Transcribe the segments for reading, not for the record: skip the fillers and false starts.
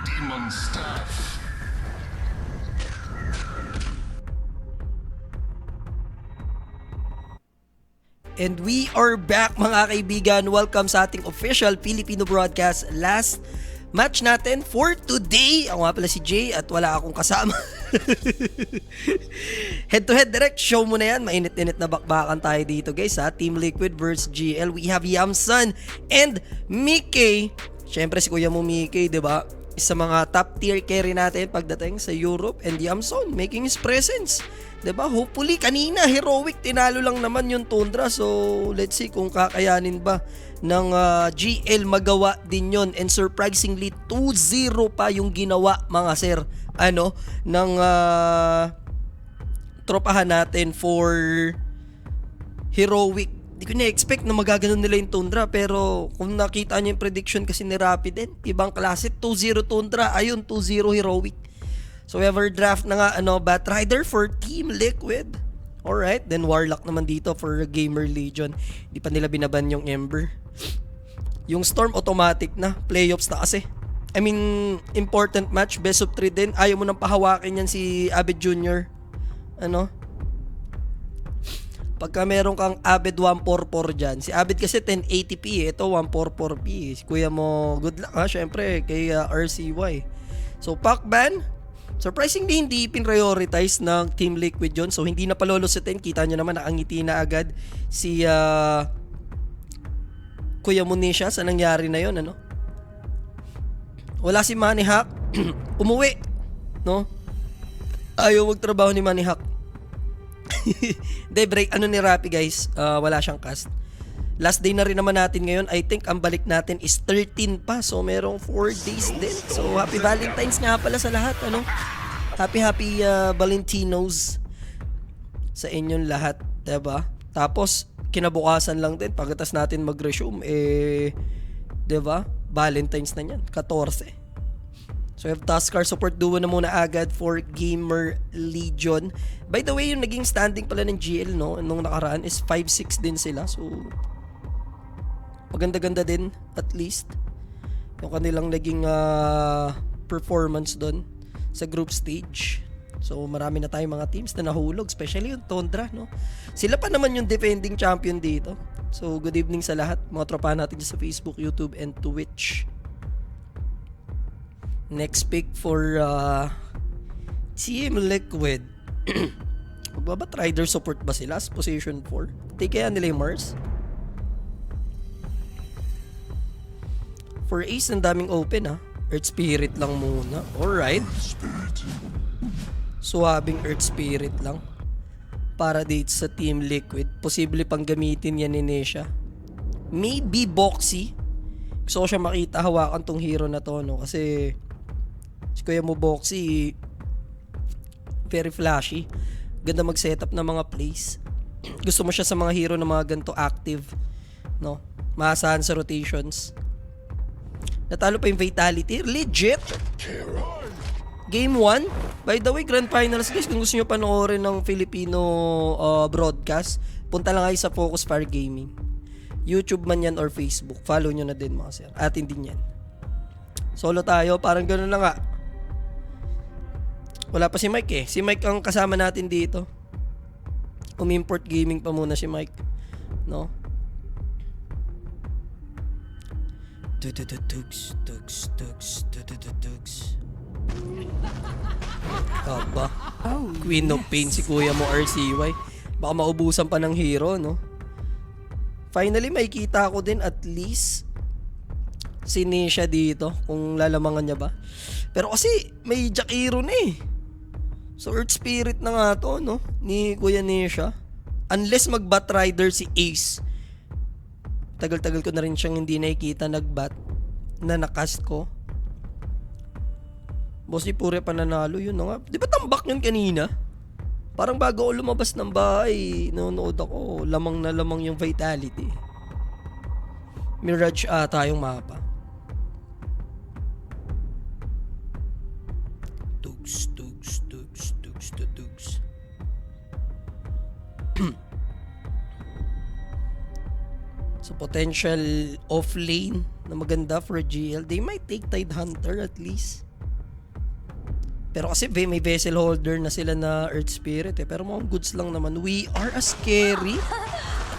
demon stuff. And we are back mga kaibigan. Welcome sa ating official Filipino broadcast. Last match natin for today. Ako nga pala si Jay at wala akong kasama. Head to head direct show mo na yan. Mainit-init na bakbakan tayo dito guys ha. Team Liquid versus GL. We have Yamsan and Mickey. Syempre si kuya mo Mickey, diba? Isa mga top tier carry natin pagdating sa Europe, and Yamson making his presence. Diba? Hopefully, kanina, heroic, tinalo lang naman yung Tundra. So, let's see kung kakayanin ba ng GL magawa din yon. And surprisingly, 2-0 pa yung ginawa, mga sir, ng tropahan natin for heroic. Di ko na-expect na magaganon nila yung Tundra, pero kung nakita nyo yung prediction kasi ni Rapid din, ibang klase, 2-0 Tundra, ayun, 2-0 heroic. So we have our draft na nga, Batrider for Team Liquid. Alright, then Warlock naman dito for Gamer Legion. Di pa nila binaban yung Ember. Yung Storm automatic na, playoffs na kasi. I mean, important match, best of 3 din. Ayaw mo nang pahawakin yan si Abed Jr. Pagka meron kang Abed 144 dyan, si Abed kasi 1080p, ito 144p. Si kuya mo, good luck ha, syempre, kay RCY. So, Pacban, surprisingly, hindi pin-prioritize ng Team Liquid yun. So, hindi na palolositin. Kita nyo naman, nakangiti na agad si Kuya Munisha sa nangyari na yun, Wala si Manihak. Umuwi, Ayaw magtrabaho ni Manihak. Hindi, break, ni Rappi, guys. Wala siyang cast. Last day na rin naman natin ngayon. I think ang balik natin is 13 pa. So, merong 4 days din. So, happy Valentine's nga pala sa lahat, Happy Valentinos sa inyong lahat, diba? Tapos, kinabukasan lang din, pagkatas natin mag-resume, diba? Valentine's na yan, 14. So, we have Tuskar support duo na muna agad for Gamer Legion. By the way, yung naging standing pala ng GL, nung nakaraan is 5-6 din sila. So, maganda-ganda din, at least, yung kanilang naging performance doon sa group stage. So, marami na tayong mga teams na nahulog, especially yung Tundra, Sila pa naman yung defending champion dito. So, good evening sa lahat, mga tropa natin sa Facebook, YouTube, and Twitch. Next pick for Team Liquid. Magbabatrider support ba sila sa position 4? Take kaya nila yung Mars? For Ace, ang daming open Earth Spirit lang muna. Alright. Suwabing Earth Spirit lang. Para dito sa Team Liquid. Posible pang gamitin yan ni Nesha. Maybe Boxy. Gusto ko siya makita hawakan tong hero na to, Kasi si Kuya mo Boxy very flashy. Ganda mag-setup ng mga plays. Gusto mo siya sa mga hero na mga ganito active, Maasahan sa rotations. Natalo pa yung Vitality. Legit. Game 1. By the way, Grand Finals guys, kung gusto nyo panoorin ng Filipino broadcast, punta lang kayo sa Focus Fire Gaming. YouTube man yan or Facebook. Follow nyo na din mga sir. Atin din yan. Solo tayo. Parang gano'n na nga. Wala pa si Mike Si Mike ang kasama natin dito. Umimport gaming pa muna si Mike. Tugs. Aba. Queen of Pain si kuya mo RCY. Baka maubusan pa ng hero, Finally, makikita ko din at least si Nesha dito, kung lalamangan niya ba. Pero kasi may Jakiro na So Earth Spirit na nga to, ni Kuya Nesha. Unless mag-Batrider si Ace. Tagal-tagal ko na rin siyang hindi nakikita nag-bat na nakast ko. Boss ni Pure pananalo yun nga. Di ba tambak yun kanina? Parang bago ako lumabas ng bahay, nanonood ako, lamang na lamang yung Vitality. Mirage ata yung mapa. Tugs. So potential off lane na maganda for GL. They might take Tidehunter at least. Pero kasi may vessel holder na sila na Earth Spirit eh. Pero mukhang goods lang naman. We are a scary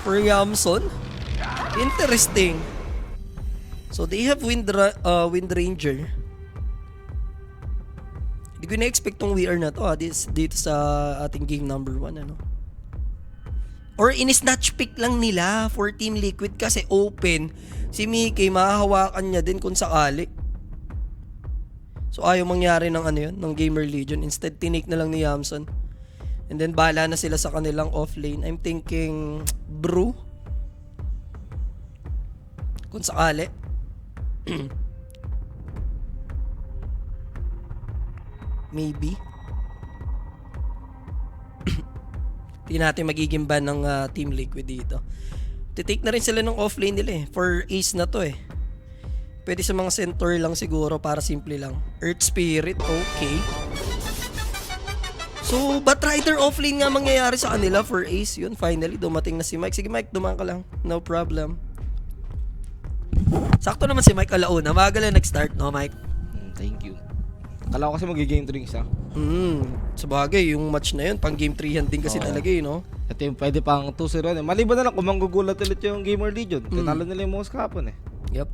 for Yamson. Interesting. So they have Wind Ranger. Hindi ko na-expect tong We Are na to dito sa ating game number 1 ano. Or in-snatch pick lang nila for Team Liquid kasi open. Si Mickey mahahawakan niya din kung sakali. So ayaw mangyari ng ano yun, ng Gamer Legion. Instead, tinake na lang ni Yamson. And then bahala na sila sa kanilang off lane. I'm thinking Brew. Kung sakali. Maybe. Tingnan natin magiging ban ng Team Liquid dito. Titake na rin sila ng off lane nila eh. For ace na to eh. Pwede sa mga centaur lang siguro para simple lang. Earth Spirit, okay. So, Batrider offlane nga mangyayari sa kanila for ace. Yun, finally, dumating na si Mike. Sige Mike, dumaan ka lang. No problem. Sakto naman si Mike alauna. Maaga lang nag-start, no Mike? Thank you. Akala ko kasi mag-game 3 siya. Sabagay, yung match na yun, pang game 3 din kasi talaga yun, no? Ito yung pwede pang 2-0 eh. Maliban na lang kung manggugulat ulit yung Gamer Legion. Tinalo nila yung most kahapon eh. Yep.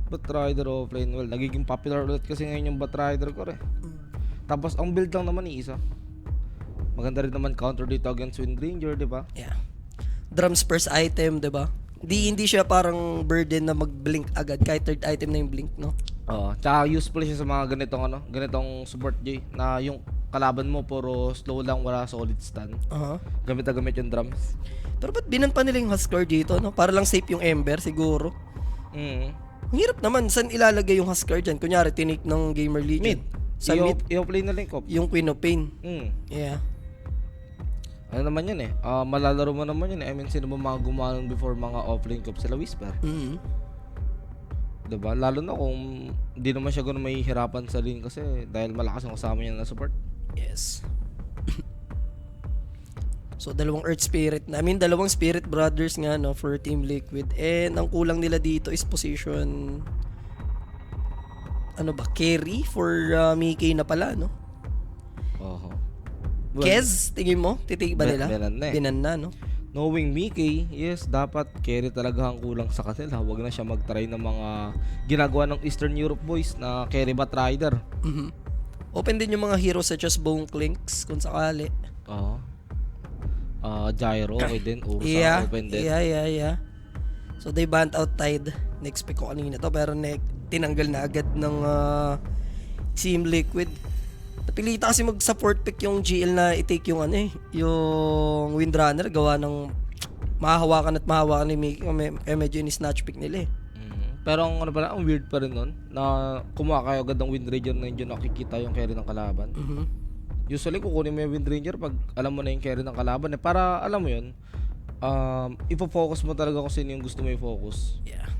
Batrider offlane. Well, nagiging popular ulit kasi ngayon yung Batrider ko eh. Tapos ang build lang naman isa. Maganda rin naman counter dito against Wind Ranger, di ba? Yeah. Drums first item, di ba? Hindi siya parang burden na mag-blink agad kahit third item na yung blink, no? Oo. Tsaka useful siya sa mga ganitong support J na yung kalaban mo puro slow lang, wala solid stun. Gamit na gamit yung drums. Pero ba't binan pa nila yung Huskar dito, no? Para lang safe yung Ember, siguro. Ang hirap naman, saan ilalagay yung Huskar dyan? Kunyari, tinake ng Gamer Legion. Mid. Sa mid. I-play na lang ko. Yung Queen of Pain. Yeah. Ano naman yun eh. Malalaro mo naman yun eh. I mean, sino ba mga gumanon before mga offlane cup? Sila Whisper. Diba? Lalo na kung hindi naman siya gano'n may hirapan sa lane kasi dahil malakas ang kasama niya na support. Yes. So, dalawang Earth Spirit na. I mean, dalawang Spirit Brothers nga, no, for Team Liquid. And ang kulang nila dito is position... Ano ba? Carry for Mickey na pala, no? Well, Kez, tingin mo? Titig ba nila? Binan na, no? Knowing Mickey, yes, dapat carry talaga ang kulang sa kanila. Huwag na siya mag-try ng mga ginagawa ng Eastern Europe boys na carry Batrider. Open din yung mga heroes such as Bone Clinks, kung sakali. Gyro, okay din. Ursa, open din. Yeah. So, they banned out Tide. Na-expect ko kanina to, pero tinanggal na agad ng Team Liquid. Napilita kasi mag-support pick yung GL na i-take yung yung Windrunner, gawa ng mahahawakan ni Mickey. Medyo ni-snatch pick nila eh. Pero ang ang weird pa rin nun, na kumuha kayo agad ng Wind Ranger na yun nakikita yung carry ng kalaban. Usually kukunin mo yung Wind Ranger pag alam mo na yung carry ng kalaban eh. Para alam mo yun, ipo-focus mo talaga kung sino yung gusto mo i-focus. Yeah.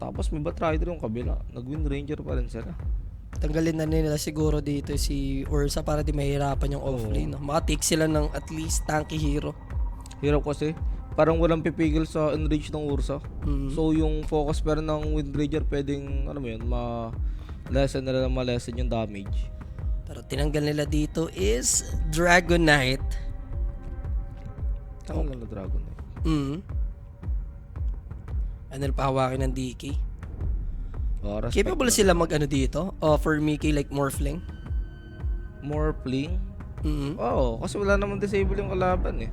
Tapos may Batrider yung kabila, nag-Wind Ranger pa rin sila. Tanggalin na nila siguro dito si Ursa para di mahirapan yung offlane. No? Maka-take sila ng at least tanky hero. Hirap kasi, parang walang pipigil sa enrage ng Ursa. So yung focus pero ng Wind Ranger pwedeng, alam mo yun, ma-lessen yung damage. Pero tinanggal nila dito is Dragonite. Tanggal na Dragonite. Ano pahawakin ng DK? Capable na. sila mag dito? For Mickey like Morphling? Morphling? Oo, kasi wala namang disable yung kalaban eh.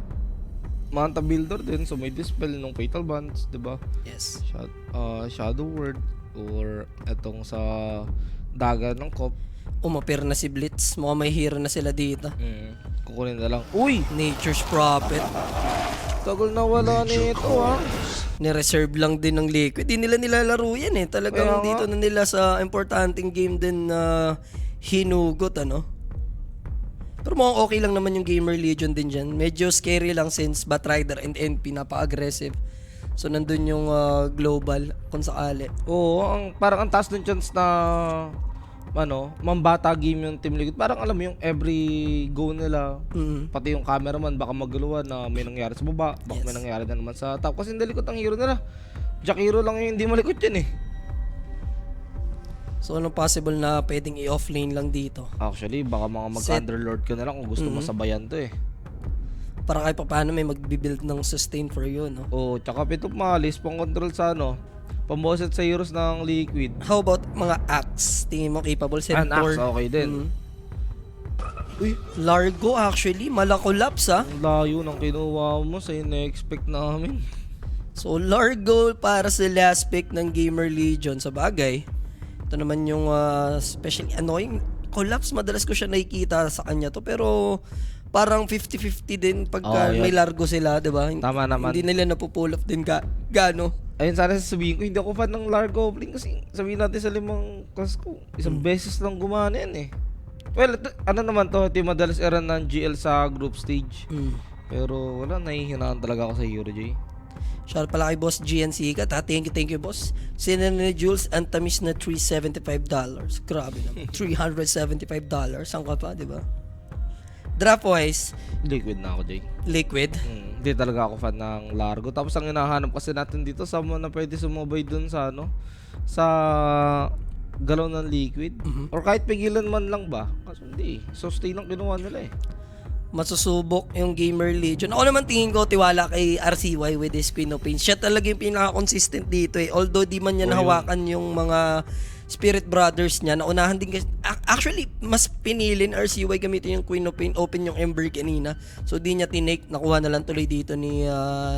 Manta Builder din, so may dispel ng Fatal Bonds, diba? Yes. Shadow Word or etong sa daga ng Cop. Umapir na si Blitz. Mukhang may hero na sila dito. Kukunin na lang. Uy! Nature's Prophet. Tagal na wala nito ha. Ni-reserve lang din ng Liquid. Di nila nilalaro yan eh. Talagang dito na nila sa importanteng game din na hinugot ano. Pero mukhang okay lang naman yung Gamer Legion din dyan. Medyo scary lang since Batrider and NP napaka-aggressive. So nandun yung global kung sakali. Oo, parang ang taas ng chance na mambata game yung Team Liquid. Parang alam mo yung every go nila, pati yung cameraman baka maguluhan na may nangyari sa baba, baka may nangyari na naman sa top. Kasi hindi likot ang hero nila. Jack hero lang yung hindi malikot yun eh. So, anong possible na pwedeng i-offlane lang dito? Actually, baka mga mag-underlord ka na lang kung gusto mo sabayan to eh. Para kahit paano may magbibuild ng sustain for you, no? Oh, tsaka pitong malis, pang control sa pamboset sa heroes ng liquid. How about mga Axe? Tingin mo capable si An Thor? axe, okay din. Uy, Largo actually, malakolaps ah. Ang layo ng kinuha mo sa ina-expect namin. So, Largo para sa last pick ng Gamer Legion. Sa bagay, ito naman yung especially annoying collapse. Madalas ko siya nakikita sa kanya to. Pero parang 50-50 din pagka Yun. may Largo sila, di ba? Tama naman. Hindi nila napupull off din gaano. Ayun, sana sasabihin ko, hindi ako fan ng Largo Goblin kasi sabihin natin sa 5 class ko, isang beses lang gumana yan eh. Well, ano naman to, ito yung madalas era ng GL sa group stage. Pero wala, nahihinaan talaga ako sa Hero J. Shout pala kay Boss GNC ka. Thank you, boss. Sina ni Jules Antamis na $375. Grabe naman. $375. Saan ka pa, di ba? Draft-wise, Liquid na ako, J. Liquid. Hindi talaga ako fan ng Largo. Tapos ang hinahanap kasi natin dito, someone na pwede sumabay dun sa sa galaw ng liquid. Or kahit pigilan man lang ba? Kasi hindi. Sustain ang kinuha nila eh. Masusubok yung Gamer Legion. Ako naman tingin ko tiwala kay RCY with his Queen of Pains. Siya talaga yung pinaka-consistent dito eh. Although di man niya nahawakan yung mga Spirit Brothers niya, naunahan din kasi. Actually, mas pinilin RCY gamitin yung Queen of Pain, open yung Ember kanina. So di niya tinake, nakuha na lang tuloy dito ni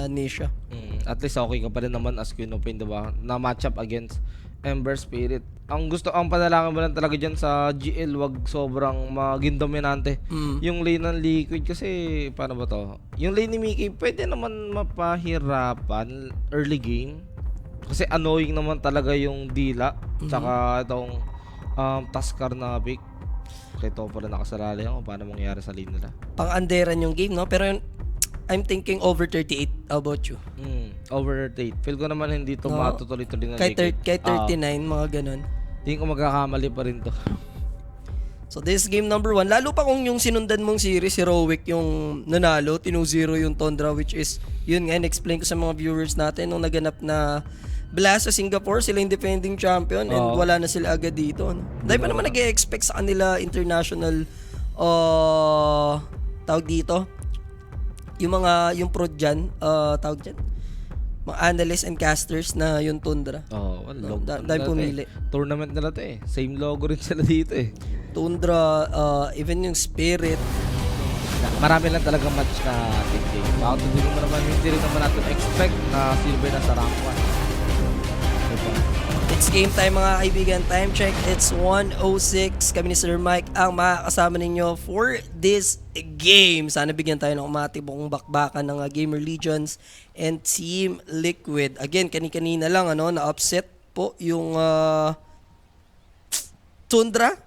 Nisha. At least okay ka pa rin naman as Queen of Pain, diba? Na match up against Ember Spirit. Ang panalangin mo lang talaga dyan sa GL, wag sobrang maging dominante. Yung lane ng Liquid kasi, paano ba to? Yung lane ni Mickey, pwede naman mapahirapan early game. Kasi annoying naman talaga yung Dila. Tsaka itong Taskar na pick. Kaya ito pa rin nakasalali ako paano mangyari sa lane nila. Pang-anderan yung game, no? Pero yun, I'm thinking over 38. How about you? Over 8. Feel ko naman hindi ito No. matutuloy-tuloy na Kahit Liquid. 39, mga ganun. Hindi ko magkakamali pa rin to. So this is game number 1. Lalo pa kung yung sinundan mong series, Heroic yung nanalo, 2-0 yung Tundra, which is, yun nga, in-explain ko sa mga viewers natin nung naganap na Blast sa Singapore, sila yung defending champion and wala na sila agad dito. No? Dahil pa naman nag-expect sa kanila international tawag dito, yung prod dyan, tawag dyan, mga analysts and casters na yung Tundra. Well, Dahil pumili. Tournament nila to eh. Same logo rin sila dito eh. Tundra, even yung Spirit. Marami lang talaga match na team game. Bakit hindi rin naman natin expect na silver na sa rank 1. Diba? It's game time mga kaibigan. Time check. It's 1:06. Kami ni Sir Mike ang makakasama ninyo for this game. Sana bigyan tayo ng umatibong bakbakan ng Gamer Legions and Team Liquid. Again, kanina lang na-upset po yung Tundra.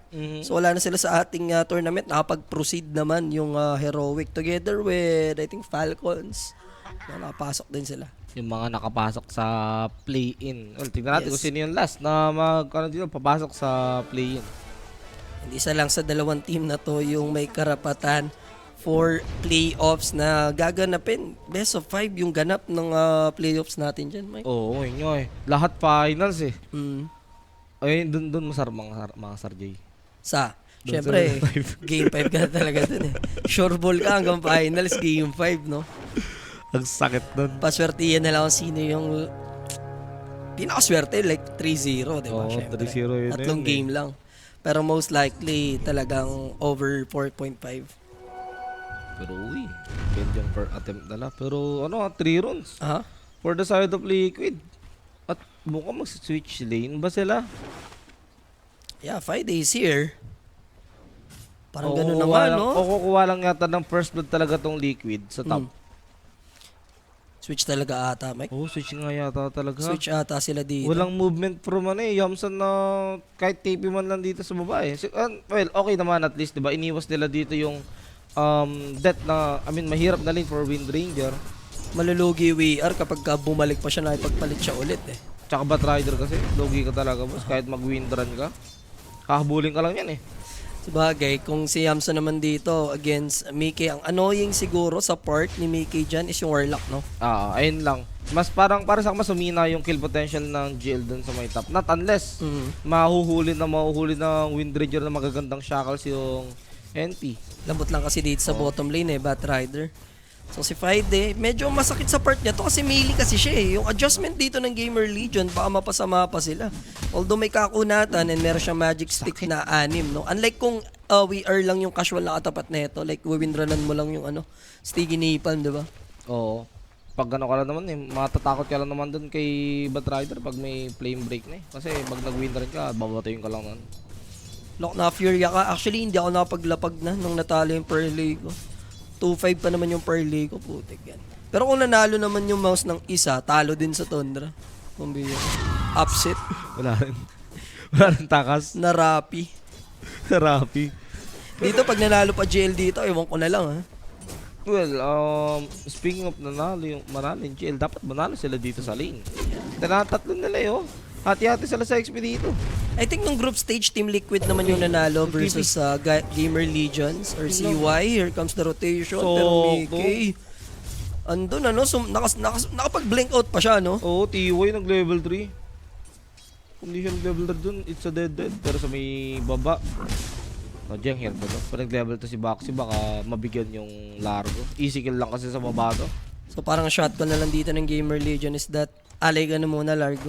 So wala na sila sa ating tournament. Nakapag-proceed naman yung Heroic together with I think Falcons. Nakapasok din sila. Yung mga nakapasok sa play-in. Well, tingnan natin kung sino yung last na papasok sa play-in. Hindi isa lang sa dalawang team na to yung may karapatan for playoffs na gaganapin. Best of 5 yung ganap ng playoffs natin dyan, Mike. Oo, yun nga eh. Lahat finals eh. Mm. Ay, dun masarap mga Sarjay. Siyempre, game 5 ka na talaga dun eh. Sure ball ka hanggang finals, game 5, no? Ang sakit dun. Paswertihan na lang kung sino yung pinakaswerte, like 3-0, di ba? Oo, Siyempre. 3-0 yun. Tatlong game lang. Pero most likely, talagang over 4.5. Pero uy, yung per attempt nila. Pero 3 runs. Aha. For the side of Liquid. At mukhang mag-switch lane ba sila? Yeah, 5 days here. Parang ganun na nga, no? O kukuha lang yata ng first blood talaga tong Liquid sa top. Switch talaga ata, Mike. Switch nga yata talaga. Switch ata sila dito. Walang movement from Yamsan na kahit TP man lang dito sa baba eh. Well, okay naman at least, 'di ba? Iniwas nila dito yung death na mahirap na lane for Wind Ranger. Malulugi WR kapag bumalik pa siya na ipagpalit siya ulit eh. Tsaka Bat Rider kasi, logi ka talaga boss kahit mag-wind run ka. Kahabulin ka lang yan eh. Sabagay, kung si Yamsa naman dito against Mickey, ang annoying siguro sa part ni Mickey dyan is yung Warlock, no? Ayun lang. Mas parang para sa akin mas humina yung kill potential ng GL dun sa may top. Not unless mahuhuli ng Wind Ranger na magagandang shackles yung NP. Lambot lang kasi dito sa bottom lane Bat Rider. So si Friday, medyo masakit sa part niya to kasi melee kasi siya eh. Yung adjustment dito ng Gamer Legion, baka mapasama pa sila. Although may kakunatan and meron siyang magic stick na 6, no? Unlike kung we are lang yung casual na katapat na ito, like wawindranan mo lang yung Sticky Napalm, di ba? Oo. Pag ka lang naman matatakot ka lang naman dun kay Bat Rider pag may flame break na eh. Kasi pag nag-win rin ka, babatayin ka lang nun. Lock na Fury ka. Actually, hindi ako nakapaglapag na nung natalo yung parlay ko. 2-5 pa naman yung parlay ko, putik yan. Pero kung nanalo naman yung mouse ng isa, talo din sa Tundra. Kung biyo. Upset. Wala rin. Wala rin takas. Na Rappi. Therapy. Dito, pag nanalo pa GL dito, ewan ko na lang ha. Well, speaking of manalo yung GL, dapat manalo sila dito sa lane. Tinatatlo nila yun. Hati-hati sila sa XP dito. I think nung group stage, Team Liquid naman yung nanalo versus Gamer Legions or CY. Here comes the rotation. So, pero Mickey, andun nakapag-blink out pa siya, no? Oo, TY nag-level 3. Kung di siya nag-level 3 dun, it's a dead. Pero sa may baba, Jeng here ba to? Pag nag-level to si Baxi, baka mabigyan yung Largo. Easy kill lang kasi sa baba to. So parang shotgun na lang dito ng Gamer Legion is that alay ka na muna, Largo.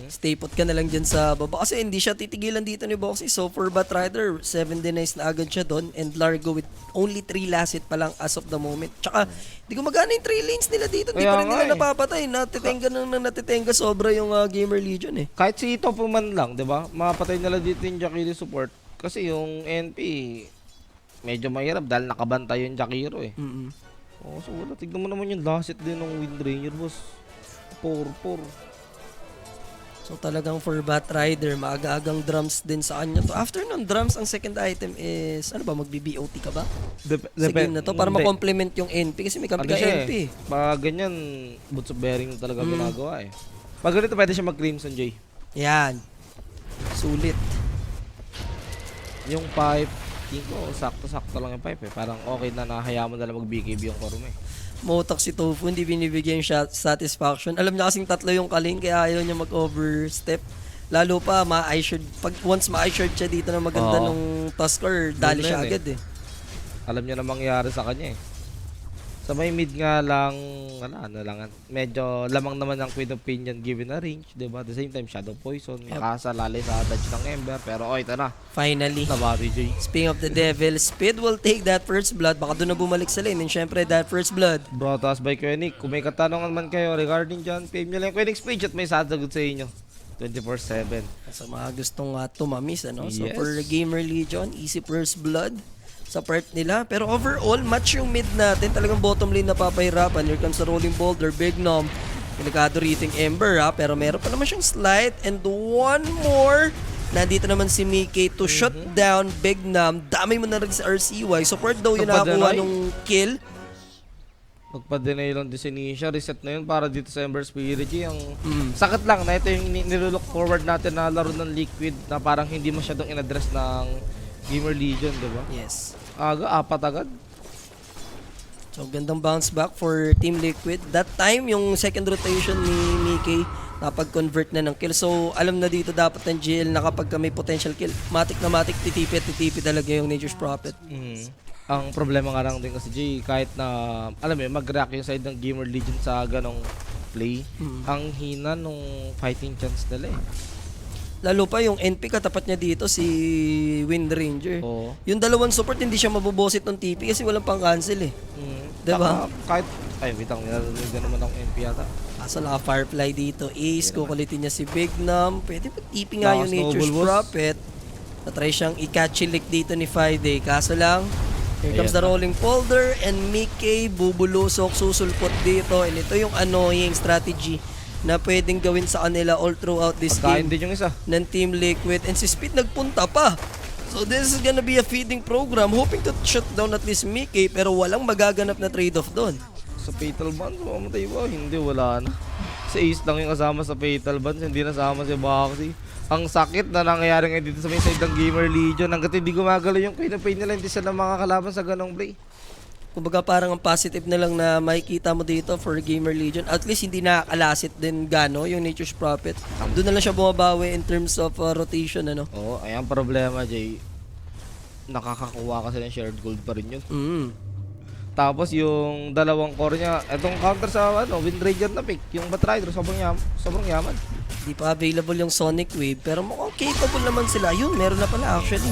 Stay put ka na lang dyan sa baba kasi hindi siya titigilan dito ni Boxy. So for Bat Rider, 7 denies na agad siya doon and Largo with only 3 last hit pa lang as of the moment. Tsaka hindi ko magana yung 3 lanes nila dito. Hindi pa rin nila napapatay. Natitenga sobra yung Gamer Legion eh. Kahit si Ito po man lang, di ba? Mapatay nila dito yung Jakiro support. Kasi yung NP, medyo mahirap dahil nakabantay yung Jakiro eh. So wala. Tignan mo naman yung last hit din ng Wind Ranger, boss. 4-4. So talagang for Bat Rider, maaga-agang drums din sa kanya to. After nun drums, ang second item is, magbi-BOT ka ba? Sa game na to, para ma-complement yung NP kasi may kampi ka NP. Pag ganyan, boots of bearing talaga ginagawa eh. Pag ganito, pwede siya mag-Crimson J. Yan. Sulit. Yung pipe, tingin ko, sakto-sakto lang yung pipe eh. Parang okay na nahaya mo na lang mag-BKB yung core mo eh. Motok si Tofu, hindi binibigyan yung satisfaction. Alam niya kasing tatlo yung kaling, kaya ayaw niya mag-overstep. Lalo pa, once ma-eye-shard siya dito na maganda nung Tusker, dali siya agad eh. Alam niya na mangyari sa kanya eh. Sa may mid nga lang, medyo lamang naman ang Queen of Pinion given a range, diba? At the same time, Shadow Poison, makasalali sa dodge ng Ember, pero ito na. Finally. Nabati J. Speaking of the devil, Speed will take that first blood. Baka doon na bumalik sa lane. And syempre, that first blood. Brought us by Koenig. Kung may katanungan man kayo regarding dyan, PM nyo lang yung Koenig's page at may sasagot sa inyo. 24/7. Sa mga gustong tumamis, So Yes. for Gamer Legion, easy first blood sa part nila. Pero overall, match yung mid natin. Talagang bottom lane na papahirapan. Here comes the Rolling Boulder, Big Nom. Delikado rito yung Ember pero meron pa naman siyang slide. And one more. Nandito naman si Mickey to shut down Big Nom. Damay mo na rin sa RCY. Support daw yung nakakuha nung kill. Magpa-deny lang din si Nisha. Reset na yun para dito sa Ember Spirit. Yung sakit lang na ito yung nilook forward natin na laro ng Liquid na parang hindi masyadong in-address ng Gamer Legion, diba? Yes. Apat agad. So, gandang bounce back for Team Liquid. That time, yung second rotation ni Mickey, napag-convert na ng kill. So, alam na dito dapat ng GL na kapag may potential kill, matik titipi talaga yung Nature's Prophet. Ang problema nga lang din kasi Jay, kahit na, alam mo, mag-react yung side ng Gamer Legion sa ganong play, ang hina nung fighting chance nila eh. Lalo pa yung NP katapat niya dito si Wind Ranger. Oo. Yung dalawang support hindi siya mabobosit ng TP kasi walang pang-cancel eh. Diba? Kahit, wait lang, nilalagyan naman ng NP yata. Kaso naka Firefly dito. Ace, kukulitin niya si Big Nom. Pwede pa TP nga yung Nature's Prophet. Natry siyang i-catchy-lick dito ni Friday. Kaso lang, here comes the Rolling Boulder and Mickey bubulusok, susulpot dito. And ito yung annoying strategy na pwedeng gawin sa kanila all throughout this game din yung isa ng Team Liquid. And si Speed nagpunta pa. So this is gonna be a feeding program hoping to shut down at least Mickey pero walang magaganap na trade-off doon. sa Fatal Bond, mamatay ba? Hindi, wala na. Si Ace lang yung kasama sa Fatal Bonds, hindi nasama si Boxy. Ang sakit na nangyayari ngayon dito sa may side ng Gamer Legion. Hanggat hindi gumagalaw yung Queen of Pain nila, hindi sila makakalaban sa ganong play. Kumbaga parang ang positive na lang na makikita mo dito for Gamer Legion. At least hindi nakakalasit din gano yung Nature's Prophet. Doon na lang siya bumabawi in terms of rotation, ano. Oo, ayan problema, Jay. Nakakakuha kasi ng shared gold pa rin yun. Tapos yung dalawang core niya, etong counter sa Wind Ranger na pick, yung Batrider, sobrang yaman. Di pa available yung Sonic Wave, pero mukhang capable naman sila. Yun, meron na pala actually.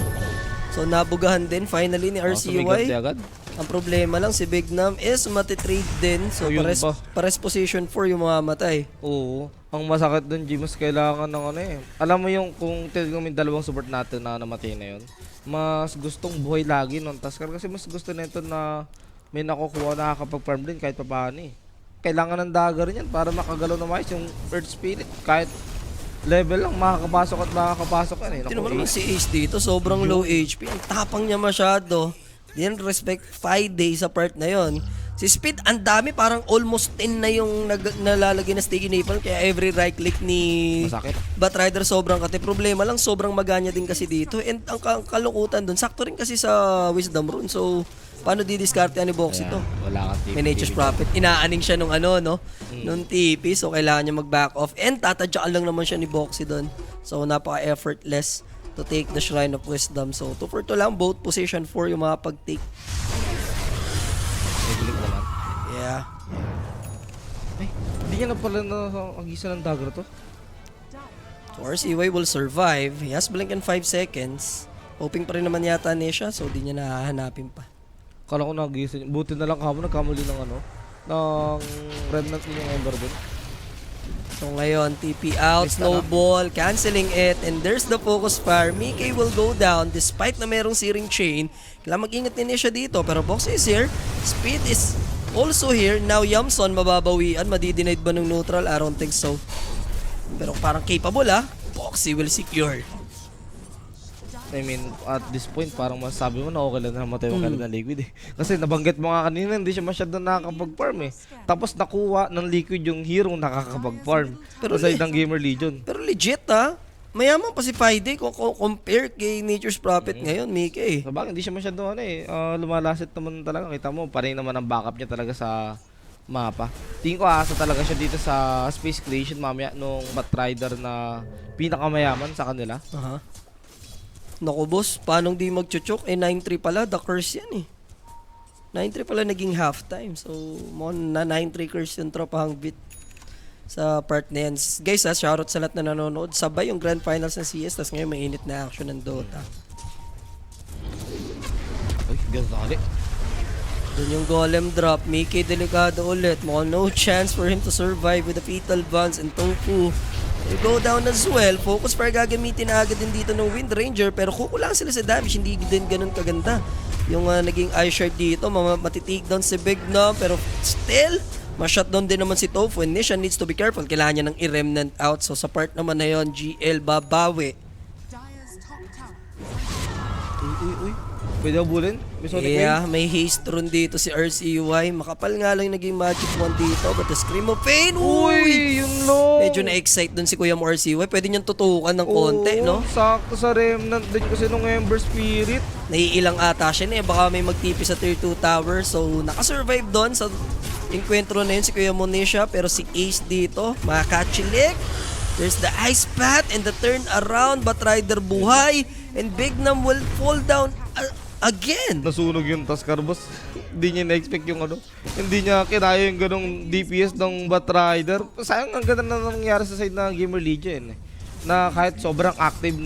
So nabugahan din finally ni Sumigat RCY. siya agad. Ang problema lang si Big Nam is matitrade din. So yun pa. pares position 4 yung mga matay. Oo. Ang masakit dun, G, mas kailangan ng ano eh. Alam mo yung kung tinignan mo yung dalawang support natin na namatay na yun, mas gustong buhay lagi nun Tasker kasi mas gusto nito na may nakukuha na nakakapag-farm din kahit papaano eh. Kailangan ng dagger niyan para makagalaw na maayos yung Earth Spirit. Kahit level lang, makakapasok at makakapasok yan eh. Tingnan mo naman si Ace dito, sobrang low HP. Ang tapang niya masyado. Didn't respect 5 days sa part na yon. Si Speed, ang dami, parang almost 10 na yung nalalagay na sticky napalm. Kaya every right click ni Masakit. Batrider sobrang kate. Problema lang, sobrang maganya din kasi dito. And ang kalukutan dun, sakto rin kasi sa Wisdom Rune. So, paano di-discard ni Box ito? Wala kang May Nature's Prophet. Inaaning siya nung nung TP. So, kailangan niya mag-back off. And tatadyakan lang naman siya ni Boxy doon. So, napaka-effortless to take the Shrine of Wisdom. So, 2 for 2 lang. Both position 4 yung mga pag-take. Nagulik naman. Yeah. Ay, hindi niya na pala agisa ng dagger to. So, RCY will survive. He has blink in 5 seconds. Hoping pa rin naman yata niya siya. So, di niya nahahanapin pa. Kala ko nagisa niya. Buti na lang kamo nagkamali ng ng remnant yung Ember dun. So ngayon, TP out, snowball, canceling it, and there's the focus fire. Mickey will go down despite na merong searing chain. Kailangan mag-ingat din siya dito, pero Boxy is here. Speed is also here. Now Yamson mababawian. Madidenied ba ng neutral? I don't think so. Pero parang capable Boxy will secure. I mean, at this point, parang masasabi mo na okay lang na namatay yung ng Liquid eh. Kasi nabanggit mo nga kanina, hindi siya masyado nakakapag-farm eh. Tapos nakuha ng Liquid yung hero nakakapag-farm. Pero aside ng Gamer Legion. Pero legit mayaman pa si Friday kung compare kay Nature's Prophet ngayon, Mickey. Sabagay, hindi siya masyado lumalasit naman talaga. Kita mo, pareho naman ang backup niya talaga sa mapa. Tingin ko asa talaga siya dito sa Space Creation mamaya nung Batrider na pinakamayaman sa kanila. Naku boss, paanong di magchuchok? 9-3 pala, the curse yan 9-3 pala naging halftime. So, mo na 9-3 curse yung tropahang beat sa part na yan. Guys shoutout sa lahat na nanonood. Sabay yung grand finals ng CS, tas ngayon mainit na action ng Dota. Uy, ganda. Dun yung golem drop, Mickey delikado ulit. Mukhang no chance for him to survive with the Fatal Bonds and Tofu. They go down as well. Focus para gagamitin na agad din dito ng Wind Ranger, pero kukulang sila sa damage, hindi din ganun kaganda. Yung naging eye shard dito, matitik down si Big Nom, pero still, ma-shutdown din naman si Tofu. And Nisha needs to be careful. Kailangan niya ng i-remnant out. So sa part naman na yun, GL babawi. Uy. Pwede abulin? May Sonic Yeah, may haste rune dito si RCY. Makapal nga lang yung naging magic one dito, but the Scream of Pain, Uy, yun no. medyo na-excite dun si Kuya mo RCY. Pwede niyang tutukan ng konti, no? Sakto sa remnant din kasi nung Ember Spirit. Naiilang ata siya baka may magtipi sa tier 2 tower. So, nakasurvive doon sa enkwentro na yun si Kuya Monisha. Pero si Ace dito, makakachilik. There's the ice path and the turn around. Batrider buhay. And Big Nam will fall down again. Nasunog yung Tasker boss. Hindi niya na-expect yung Hindi niya kinaya yung ganong DPS ng Batrider. Sayang ang ganda na nangyari sa side ng Gamer Legion na kahit sobrang active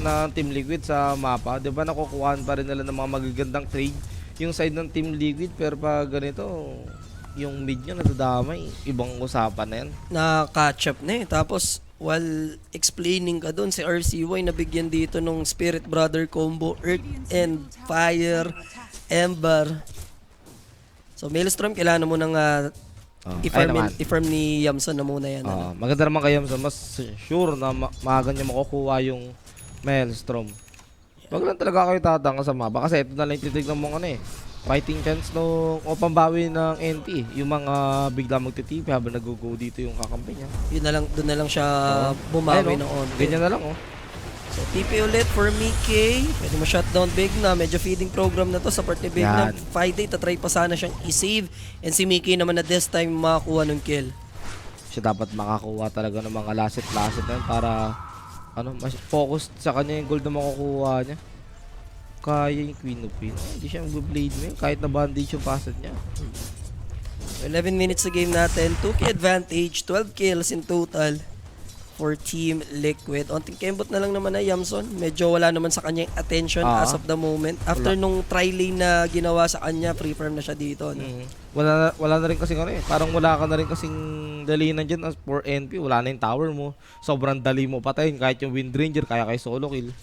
na Team Liquid sa mapa, 'di ba nakukuhaan pa rin nila ng mga magagandang trade yung side ng Team Liquid, pero pag ganito yung mid niya nadadamay, ibang usapan na yan. Na-catch up na Tapos, while explaining ka doon, si RCY nabigyan dito nung Spirit Brother combo, Earth and Fire, Ember. So, Maelstrom, kailangan mo nang i-farm ni Yamson na muna yan. Maganda naman kay Yamson, mas sure na maaga niya makukuha yung Maelstrom. Wag lang talaga kayo tatanga sa mapa kasi ito na lang titignan mo fighting chance o pambawi ng NP. Yung mga bigla magtitipi habang nag-go dito yung kakampi niya. Yun na lang, doon na lang siya Ayun, bumawi ng oh. onte. Ganyan na lang, oh. So, TP ulit for Mickey. Pwede mo shutdown Big Nam. Medyo feeding program na to sa part ni Big Nam. Yan. Friday, tatry pa sana siyang i-save. And si Mickey naman na this time makakuha ng kill. Siya dapat makakuha talaga ng mga lasit-lasit na yun para mas focused sa kanya yung gold na makukuha niya. Kaya yung Queen of Pain. Hindi siya mag-blade mo yun. Kahit na bandage yung passet niya. 11 minutes sa game natin. 2K advantage. 12 kills in total for Team Liquid. Onting kembot na lang naman na Yamson. Medyo wala naman sa kanya yung attention as of the moment. After nung tri-lane na ginawa sa kanya, free farm na siya dito. No? Wala na rin kasing Parang wala ka na rin kasing dalinan dyan as for NP. Wala na yung tower mo. Sobrang dali mo patayin. Kahit yung Wind Ranger, kaya kay solo kill.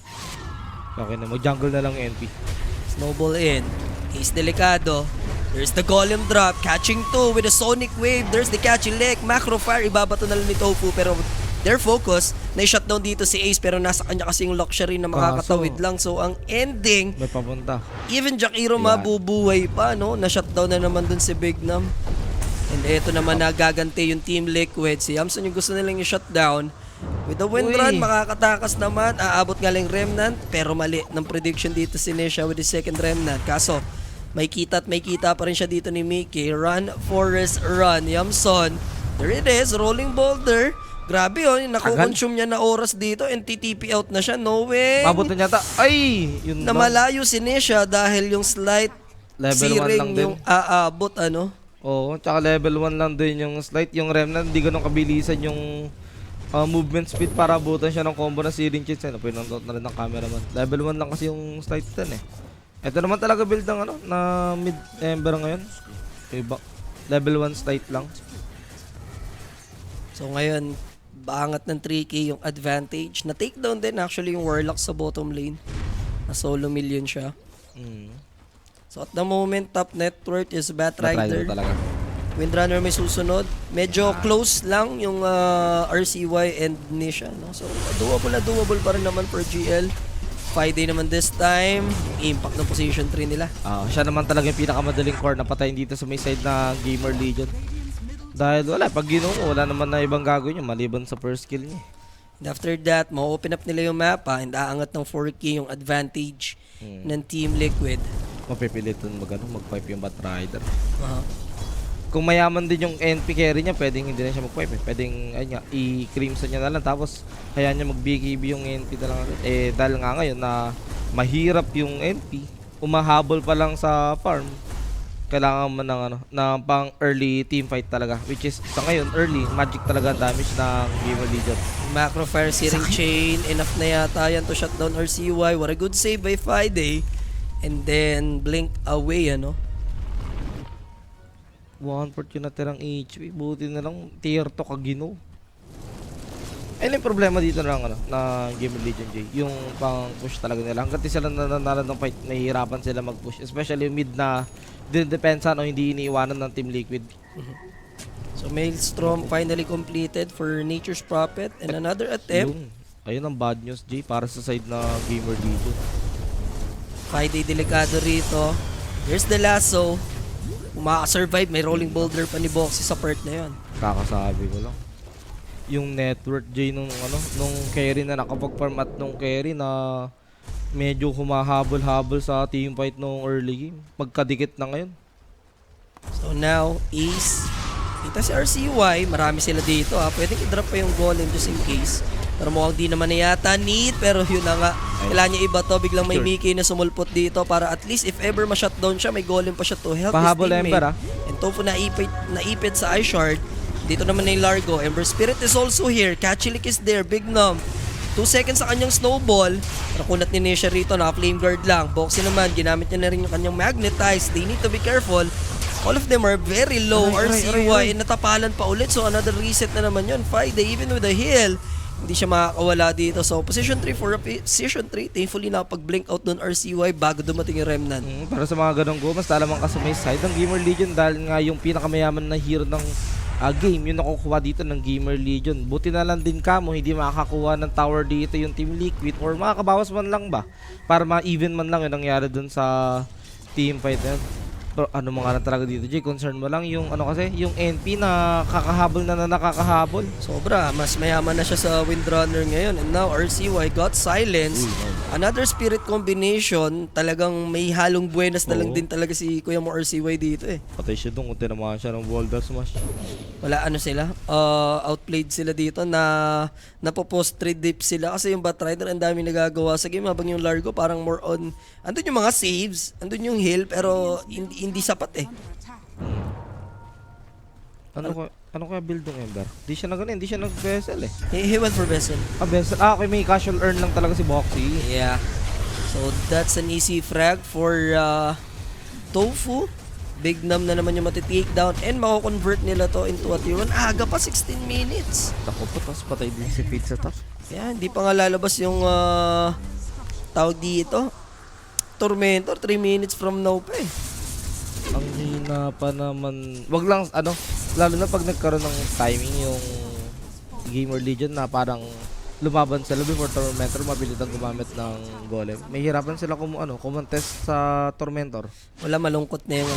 Okay na, mag-jungle na lang NP. Snowball in. Ace delikado. There's the golem drop. Catching 2 with a sonic wave. There's the catching lick. Macro fire. Ibabato na lang ni Tofu. Pero their focus, na-shutdown dito si Ace. Pero nasa kanya kasing luxury na makakatawid lang. So ang ending, May papunta. even Jakiro mabubuhay pa. No? Na-shutdown na naman dun si Big Nam. And eto naman nagaganti yung Team Liquid. Si Yamson yung gusto nilang i-shutdown. With the wind run, makakatakas naman. Aabot nga lang Remnant. Pero mali ng prediction dito si Nisha with the second Remnant. Kaso, may kita at may kita pa rin siya dito ni Mickey. Run, Forest, run. Yamson. There it is. Rolling boulder. Grabe yun. Nakukonsume niya na oras dito and TTP out na siya. Knowing Mabot na yata. Ay! Yun na lang. malayo si Nisha dahil yung slight Level 1 lang searing din. yung aabot Oo, tsaka level 1 lang din yung slight. Yung Remnant, hindi ganun kabilisan yung movement speed para abutan siya ng combo ng searing chits. Pinantot na rin ng cameraman. Level 1 lang kasi yung slight din eh. Ito naman talaga build ng na mid-ember ngayon. Iba. Level 1 slight lang. So ngayon, bangat ng 3K yung advantage. Na takedown din actually yung Warlock sa bottom lane. Na solo million siya. So at the moment, top net worth is Batrider. Talaga. Windrunner may susunod. Medyo close lang yung RCY and Nisha. No? So doable pa rin naman for GL. Friday naman this time. Impact ng position 3 nila. Siya naman talaga yung pinakamadaling core na patayin dito sa may side na Gamer Legion. Dahil pag ginawa mo, wala naman na ibang gagawin niya maliban sa first kill niya. And after that, ma-open up nila yung mapa and aangat ng 4K yung advantage ng Team Liquid. Mapipilitan mag-pipe yung Batrider. Kung mayaman din yung NP carry niya, pwedeng hindi na siya mag-pipe. Pwedeng i-crimson niya na lang. Tapos, hayaan niya mag-BKB yung NP na lang. Dahil nga ngayon na mahirap yung NP, umahabol pa lang sa farm. Kailangan mo ng pang early team fight talaga. Which is, sa ngayon, early, magic talaga ang damage ng Gamer Legion. Macro fire, searing chain. Enough na yata yan to shutdown RCY. What a good save by Friday. And then, blink away, 1/4 yung natirang HP. Buti na lang tier 2 kagino. Ayun yung problema dito na Gamer Legion J. Yung pang push talaga nila. Hanggat sila nananalo ng fight, nahihirapan sila mag-push. Especially yung mid na dinedepensa o hindi iniiwanan ng Team Liquid. So Maelstrom finally completed for Nature's Prophet and another attempt. Ayun ang bad news J para sa side na Gamer Legion. Friday delikado rito. Here's the lasso. Kung makaka-survive, may rolling boulder pa ni Boxy sa part na yon. Kakasabi ko lang. Yung network J nung carry na nakapag-farm at nung carry na medyo humahabol-habol sa team fight nung early game. Magkadikit na ngayon. So now, Ace. Kita si RCY, marami sila dito Pwedeng i-drop pa yung golem just in case. Pero mukhang di naman na yata need. Pero yun na nga. Kailangan niya iba to. Biglang may Mickey na sumulpot dito para at least if ever ma-shutdown siya, may golem pa siya to help Pahabol his teammate. Ember And Tofu naipit sa Ice Shard. Dito naman na yung Largo. Ember Spirit is also here. Catchilik is there. Big Nom. 2 seconds sa kanyang snowball. Nakunat ni Nisha rito. Naka-flame guard lang. Boxy naman. Ginamit niya na rin yung kanyang magnetize. They need to be careful. All of them are very low. RCY natapalan pa ulit. So another reset na naman yun. Friday even with a heal. Hindi siya makakawala dito. So, position 3 for position 3. Thankfully, nakapag-blink out doon RCY bago dumating yung Remnant. Para sa mga ganong go, mas talaman ka sa may side ng Gamer Legion dahil nga yung pinakamayaman na hero ng game, yung nakukuha dito ng Gamer Legion. Buti na lang din kamo, hindi makakakuha ng tower dito yung Team Liquid or makakabawas man lang ba? Para ma-even man lang yung nangyari dun sa team fight na yun. Pero ano mga talaga dito, Jay? Concern mo lang yung ano kasi, yung NP na kakahabol na nakakahabol. Sobra, mas mayaman na siya sa Windrunner ngayon. And now RCY got silence. Another spirit combination, talagang may halong buenas na lang Oo. din talaga si Kuya mo RCY dito eh. Patay siya doon kung tinamaan siya ng Boulder Smash. Wala ano sila, outplayed sila dito na napopost 3 dip sila kasi yung Batrider ang dami nagagawa sa game habang yung Largo parang more on, andun yung mga saves, andun yung heal pero hindi sapat eh. Ano kaya build ng Ember? Di siya hindi siya nag-vessel eh. He went for Vessel. Vessel. Okay, may casual earn lang talaga si Boxy. Yeah. So that's an easy frag for Tofu. Big Nam na naman yung matitake down and mako-convert nila to into a tier 1. Aga pa, 16 minutes. Tako po, tapos patay din si Pete sa top. Yeah, hindi pa nga lalabas yung tawag dito. Tormentor, 3 minutes from now pa eh. Ang hina pa naman. Wag lang, lalo na pag nagkaroon ng timing yung Gamer Legion na parang lumaban sila before Tormentor, mabilitang gumamit ng Golem. May hirapan sila kumontest sa Tormentor. Wala, malungkot na yung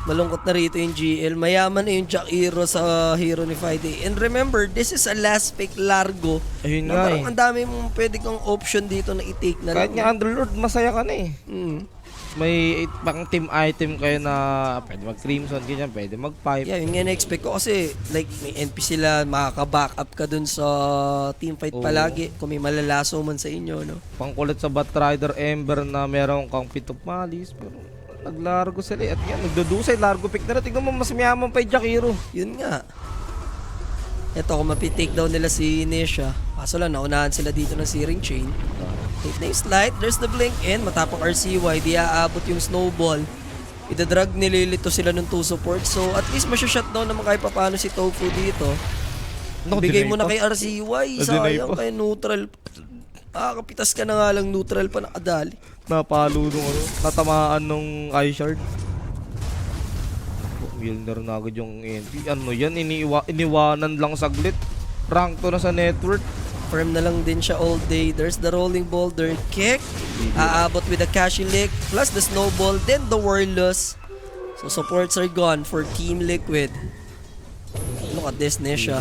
malungkot na rito yung GL. Mayaman na yung Jack Hero sa hero ni Friday. And remember, this is a last pick Largo. Ayun Na nga parang eh. ang dami mong pwede kang option dito na i-take na Kahit lang. nga Underlord, masaya ka na eh. May pang team item kayo na pwede mag-Crimson, ganyan, pwede mag-Pipe. Yeah, yung na-expect ko kasi like may NP sila, makaka-backup ka dun sa teamfight Oo. palagi kung may malalaso man sa inyo, no? Pangkulit sa Batrider Ember na meron kang pitop malis, pero naglargo sila at yan, nagdudusay, largo pick na rin. Tignan mo, mas mayaman pa yung Jack Hero. Yun nga. Ito, kung mapi-take down nila si Nesha, kaso lang, naunahan sila dito ng Searing Chain. Take na yung slide, there's the blink in, matapang RCY, di aabot yung snowball. Ida-drag nililito sila ng 2 support, so at least masya-shutdown naman kahit paano si Tofu dito. Bigay mo na kay RCY, Na-deny sayang pa. kay neutral. Kapitas ka na nga lang, neutral pa nakadali. Napalo nung natamaan nung eye shard. Milner na agad yung NP. Ano yan, iniwanan lang saglit. Rank to na sa network. Firm na lang din siya all day. There's the rolling boulder kick. Aabot with the Cashy Lick. Plus the snowball. Then the Warless. So supports are gone for Team Liquid. Look at this, Nesha.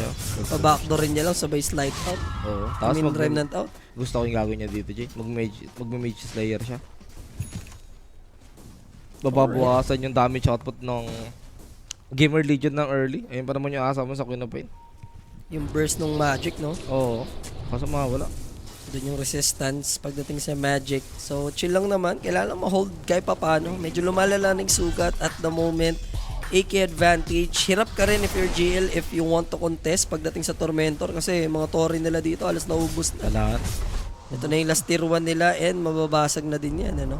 Pa-backdoor rin niya lang sabay slide out. Oo. I Tapos mean, Remnant out. gusto ko yung gagawin niya dito, Jay. Mag-mage slayer siya. Bababawasan yung damage output ng Gamer Legion ng early. Ayun pa naman yung asa mo sa Queen of Pain. Yung burst ng magic, no? Oo. Kaso mawala. Doon yung resistance pagdating sa magic. So, chill lang naman. Kailangan ma-hold kahit papano. Medyo lumalala ng sugat at the moment. AK advantage. Hirap ka rin if you're GL if you want to contest pagdating sa Tormentor kasi mga Tori nila dito alas naubos na. Lahat. Ito na yung last tier 1 nila and mababasag na din yan, ano?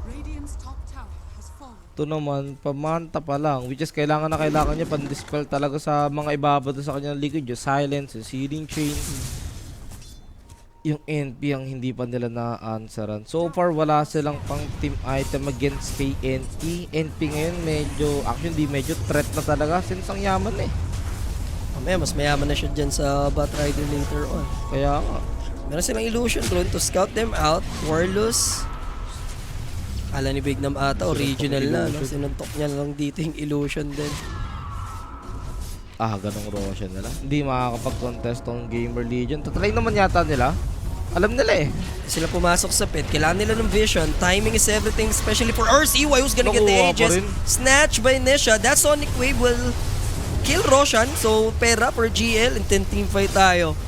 Radiant's top tower has fallen. Ito naman, pamanta pa lang. Which is kailangan niya pan-dispel talaga sa mga ibabato sa kanyang liquid. Yung silence, yung seeding chain. Yung NP ang hindi pa nila na-answeran. So far, wala silang pang team item against kay NP. NP ngayon medyo threat na talaga since ang yaman eh. Mamaya, mas mayaman na siya dyan sa Batrider later on. Kaya nga. Meron silang illusion drone to scout them out. Warless. Kala ni Big Nam ata, original na. No? Sinuntok niya lang dito yung illusion din. Ganong Roshan nila. Hindi makakapag-contest tong Gamer Legion. Tatry naman yata nila. Alam nila eh. Sila pumasok sa pit. Kailangan nila ng vision. Timing is everything, especially for RCY who's gonna get the Nakuha pa ages. rin. Snatch by Nesha. That Sonic Wave will kill Roshan. So, pera for GL. And 10 team fight tayo.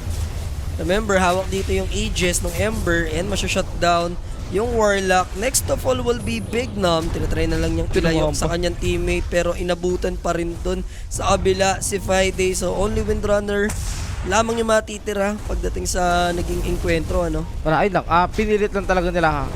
Remember, hawak dito yung ages ng Ember and masya-shutdown yung Warlock. Next of all will be Big Nam. Tinatry na lang niyang ilayok sa kanyang teammate pero inabutan pa rin dun sa kabila si Friday. So, only Windrunner lamang yung matitira pagdating sa naging enkwentro, ano? Ayun lang. Pinilit lang talaga nila.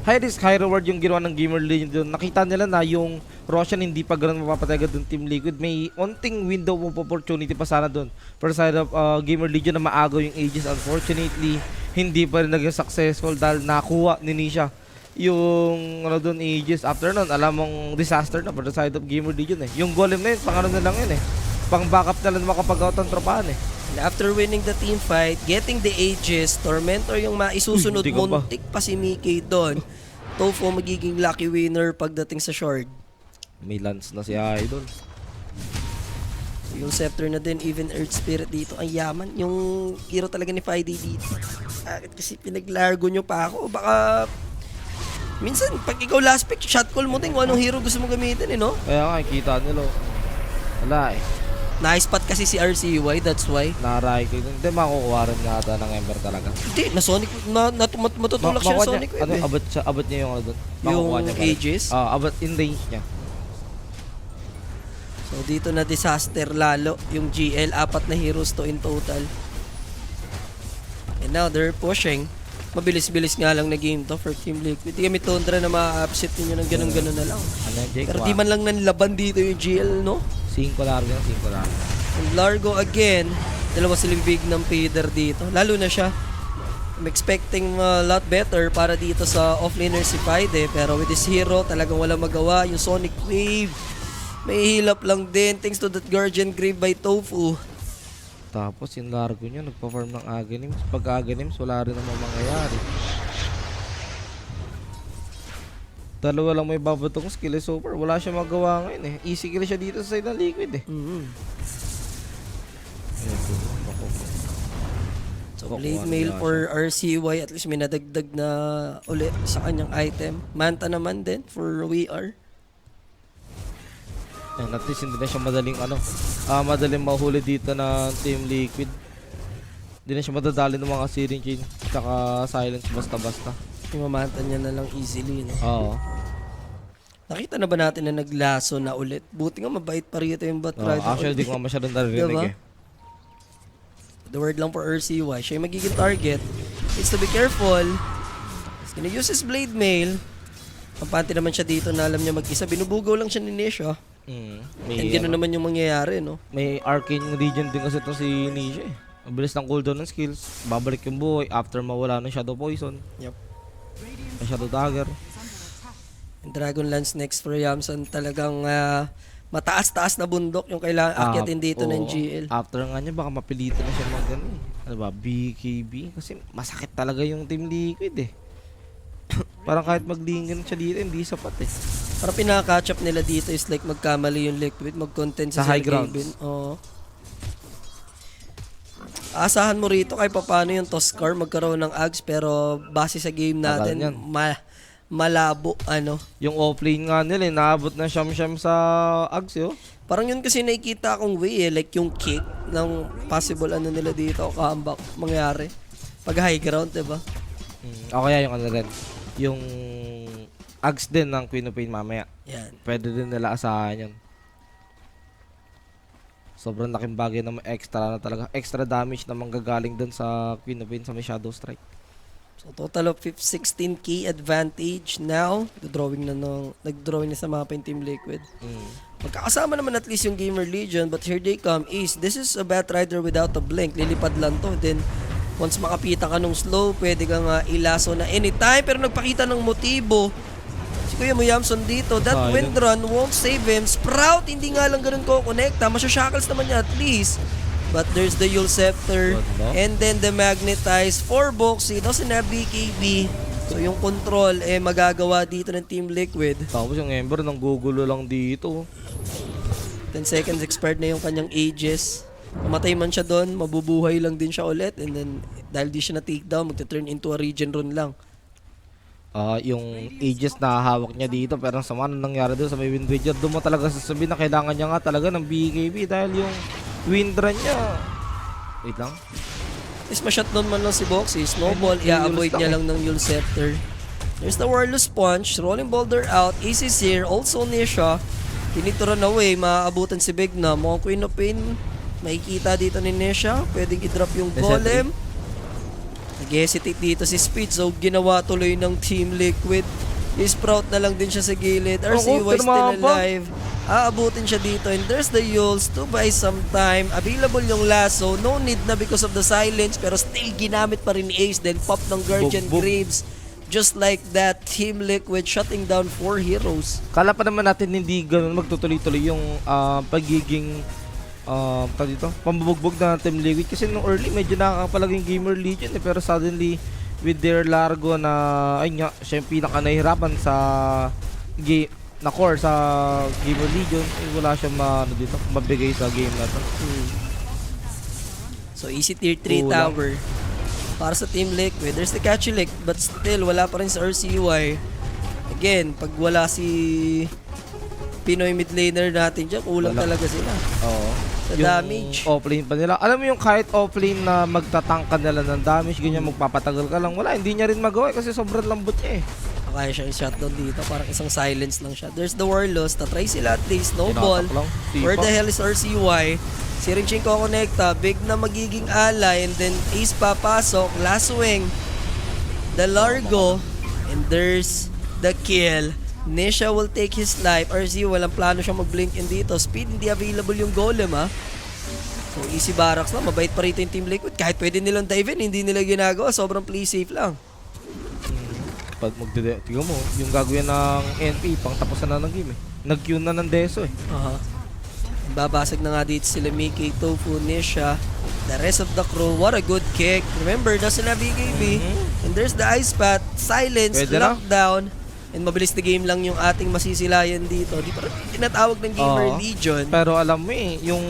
High risk, high reward yung ginawa ng Gamer Legion doon. Nakita nila na yung Roshan hindi pa ganun mapapatay agad doon Team Liquid. May onting window of opportunity pa sana doon. For side of Gamer Legion na maagaw yung Aegis. Unfortunately, hindi pa rin naging successful dahil nakuha ni Nisha yung doon Aegis. After nun, alam mong disaster na for the side of Gamer Legion eh. Yung golem na yun, pang na lang yun eh. Pang backup na lang makapag-out ang tropahan eh. And after winning the team fight, getting the ages, Tormentor yung maisusunod, Uy, muntik ka pa. muntik pa si Mickey doon. Tofu magiging lucky winner pagdating sa shard. May lance na si Idol. Yung Scepter na din, even Earth Spirit dito. Ang yaman. Yung hero talaga ni Friday dito. Bakit kasi pinaglargo nyo pa ako? Baka... Minsan, pag ikaw last pick, shot call mo din kung anong hero gusto mo gamitin eh, no? Kaya nga, kita nila. Wala eh. Nice spot kasi si RCY, that's why. Naray ko. Hindi, makukuha rin nga ata ng Ember talaga. Hindi, na Sonic, matutulak siya Makuha sa Sonic Wave ano, eh. abot niya yung ano doon. Makukuha Yung niya pa rin. Aegis. Abot in range niya. So dito na disaster lalo yung GL, 4 na heroes to in total. And now they're pushing. Mabilis-bilis nga lang na game to for Team Liquid. Di kami Tundra na ma-upset ninyo ng ganun-ganun na lang. Ano yan, Jake? Pero di man lang nanlaban dito yung GL, no? 5 largo yan, 5 largo. And Largo again, dalawa silang big ng feeder dito. Lalo na siya. I'm expecting a lot better para dito sa offlaner si Faide. Pero with this hero, talagang walang magawa. Yung Sonic Wave, may hilap lang din thanks to that Guardian Grave by Tofu. Tapos yung largo niya, nagpa-farm ng Aghanims. Pag Aghanims, wala rin naman mangyayari. Dalawa lang may babatong skill eh, super. Wala siya magawa ngayon eh. Easy kill siya dito sa side ng Liquid eh. So Blade Mail for RCY, at least may nadagdag na ulit sa kanyang item. Manta naman din for WR. Yan, at least hindi na siya madaling madaling mahuli dito ng Team Liquid. Hindi na siya madadali ng mga Searing Chain tsaka Silence basta-basta. Imamanta niya na lang easily, no? Oo. Nakita na ba natin na naglaso na ulit? Buti nga mabait pa rito yung Batrider. Actually, di ko nga masyadong narinig Diba? eh. The word lang for RCY. Siya yung magiging target. Needs to be careful. He's gonna use his Blade Mail. Kampante naman siya dito na alam niya mag-isa. Binubugaw lang siya ni Nisha. And gano'n naman yung mangyayari, no? May Arcane Region din kasi ito si Nisha eh. Mabilis ng cooldown ng skills. Babalik yung buhay after mawala ng Shadow Poison. Yep. Ng Shadow Dagger. And Dragon Lance next for Yamson. Talagang mataas-taas na bundok yung kailangan akyatin dito ng oo. GL. After nga niya, baka mapilitan na siya mag ano ba, BKB. Kasi masakit talaga yung Team Liquid eh. Parang kahit maglingan siya dito, hindi sapat eh. Parang pinaka-catch up nila dito is like magkamali yung Liquid, mag-content Sa high grounds. Oo. Asahan mo rito kahit paano yung Toscar magkaroon ng Ags, pero base sa game natin, Tagal yan. malabo ano. Yung offlane nga nila, naabot na siyam-siyam sa Ags yo. Parang yun kasi nakikita akong way like yung kick ng possible ano nila dito, comeback mangyari. Pag high ground, diba? O kaya yung ano rin, yung Ags din ng Queen of Pain mamaya. Yan. Pwede din nila asahan yun. Sobrang laking bagay na may extra na talaga. Extra damage na manggagaling dun sa Queen of Pain sa may Shadow Strike. So total of 16k advantage now. Nagdrawing na sa mapa yung Team Liquid. Magkakasama naman at least yung Gamer Legion, but here they come. Ace, this is a Batrider without a blink. Lilipad lang to. Then once makapita ka nung slow, pwede kang ilaso na anytime. Pero nagpakita ng motibo si Kuya Mo Yamson dito. That Silent. wind run won't save him. Sprout, hindi nga lang ganun ko connecta. Masya-shackles naman niya at least. But there's the Yule Scepter. Good, no? And then the Magnetize for Boxy. Doesn't have BKB. So yung control magagawa dito ng Team Liquid. Tapos yung Ember nang gugulo lang dito. 10 seconds expired na yung kanyang Aegis. Mamatay man siya doon, mabubuhay lang din siya ulit. And then dahil di siya na takedown, magta-turn into a regen rune lang. Yung Aegis na hawak niya dito, pero ang sama na nangyari doon sa may Wind Ranger, doon mo talaga sasabihin na kailangan niya nga talaga ng BKB dahil yung Wind Run niya. Wait lang. Is ma-shot down man lang si Boxy. Snowball, Ay, i-avoid Yules niya lang lang ng Yule Scepter. There's the Warless Punch. Rolling Boulder out. Ace is here. Also Nisha. Need to run away. Maaabutan si Bigna. Mukhang Queen of Pain. Makikita dito ni Nisha. Pwedeng i-drop yung Golem. Nag-hesitate dito si Speed. So ginawa tuloy ng Team Liquid. I-sprout na lang din siya sa gilid. RCY still alive. Aabutin siya dito. And there's the Yules to buy some time. Available yung lasso. No need na because of the silence. Pero still ginamit pa rin ni Ace. Then pop ng Guardian Bug, bug. Graves. Just like that, Team Liquid shutting down 4 heroes. Kala pa naman natin hindi ganun magtutuloy-tuloy yung pagiging pambubugbog na Team Liquid kasi nung early medyo nakakapalag yung Gamer Legion pero suddenly with their Largo na ay nga siya yung pinaka nahihirapan sa game na core sa Gamer Legion, wala siyang dito, mabigay sa game na to. So easy tier 3 Kulang. tower para sa Team Liquid. There's the Catchulick, but still wala pa rin sa RCY. Again, pag wala si Pinoy mid laner natin dyan, kulang Wala. talaga sila Oo. sa Yung damage. offlane pa nila. Alam mo yung kahit offlane na magtatangk ka nila ng damage, ganyan magpapatagal ka lang. Wala, hindi niya rin magawa kasi sobrang lambot niya eh. Kaya siya yung shutdown dito, parang isang silence lang siya. There's the Warlords, tatry sila at least, snowball. Tinatak lang. Where Sipa. the hell is RCY? Si Rinchenko connecta, big na magiging ally, and then Ace papasok, last swing, the Largo, and there's the kill. Nisha will take his life. RCY, walang plano siyang mag-blink in dito. Speed, hindi available yung golem ha. So easy barracks lang, mabait pa rito yung Team Liquid. Kahit pwede nilang dive in, hindi nila ginagawa, sobrang play safe lang. Pag tignan mo, yung gagawin ng NP, pang tapusan na ng game eh. Nag-queue na ng Deso eh. Aha. Babasag na nga dito sila Mickey, Tofu, Nisha, the rest of the crew. What a good kick. Remember, doesn't have BKB. And there's the Ice Path, silence, Pwede na. lockdown. And mabilis na game lang yung ating masisilayan dito. Di pa rin tinatawag ng Gamer Oo. Legion. Pero alam mo eh, yung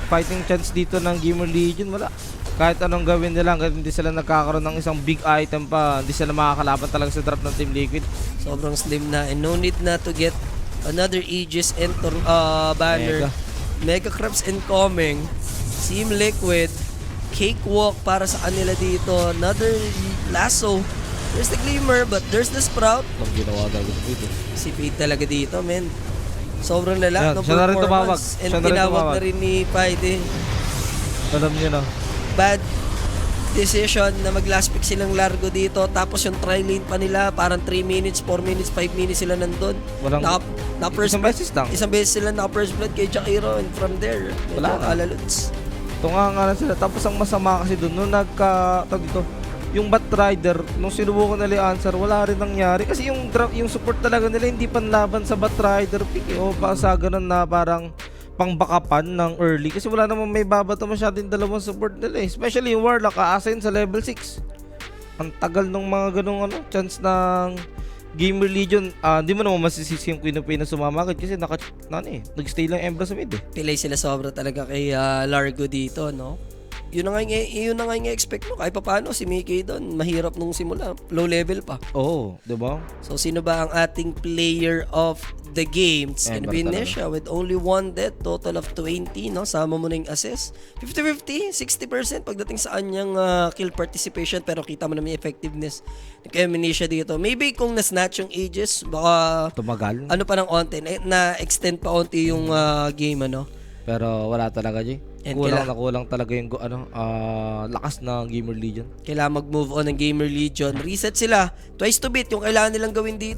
fighting chance dito ng Gamer Legion, wala. Kahit anong gawin nila, kahit hindi sila nagkakaroon ng isang big item pa, hindi sila makakalaban talaga sa drop ng Team Liquid. Sobrang slim na. And no need na to get another Aegis and banner. Mega Creeps incoming. Team Liquid. Cakewalk para sa kanila dito. Another lasso. There's the Glimmer, but there's the Sprout. Anong ginawa talaga dito? Si Fade talaga dito, men. Sobrang lala Yan, ng siya na rin performance. tumawag. And Siya na rin tinawag tumawag. na rin ni Fade. Alam niyo na. Bad decision na mag-last pick silang Largo dito. Tapos yung try lane pa nila, parang 3 minutes, 4 minutes, 5 minutes sila nandun. Walang- First Isang beses lang. Isang beses sila naka-first blood kay Jakiro, and from there, Wala na. alaluts. Tunga nga na sila. Tapos ang masama kasi doon, nung dito, yung Batrider, nung sinubukan nila yung answer, wala rin nangyari. Kasi yung support talaga nila, hindi panlaban sa Batrider pick eh. O pa sa ganun na parang pangbakapan ng early. Kasi wala namang may babato masyadong dalawang support nila eh. Especially yung Warlock, ka-assign sa level 6. Ang tagal ng mga ganung chance ng Gamer Legion. Di mo naman masisisi yung Queen of Pain na sumamakit kasi nag-stay lang Embra sa mid eh. Pilay sila sobra talaga kay Largo dito, no? Yun na nga yung expect mo. Kahit pa paano, si Mickey doon, mahirap nung simula. Low level pa. Oo, di ba? So, sino ba ang ating player of the game? It's gonna be Ember talaga. Nisha with only 1 death, total of 20, no? Sama mo na yung assist. 50-50, 60% pagdating sa kanyang kill participation, pero kita mo naman yung effectiveness kay Nisha dito. Maybe kung na-snatch yung Aegis, baka Tumagal. ano pa ng onte, na-extend pa onti yung game, ano? Pero wala talaga, Jay. And Kulang talaga yung lakas na Gamer Legion. Kailangan mag-move on ng Gamer Legion. Reset sila. Twice to beat yung kailangan nilang gawin dito.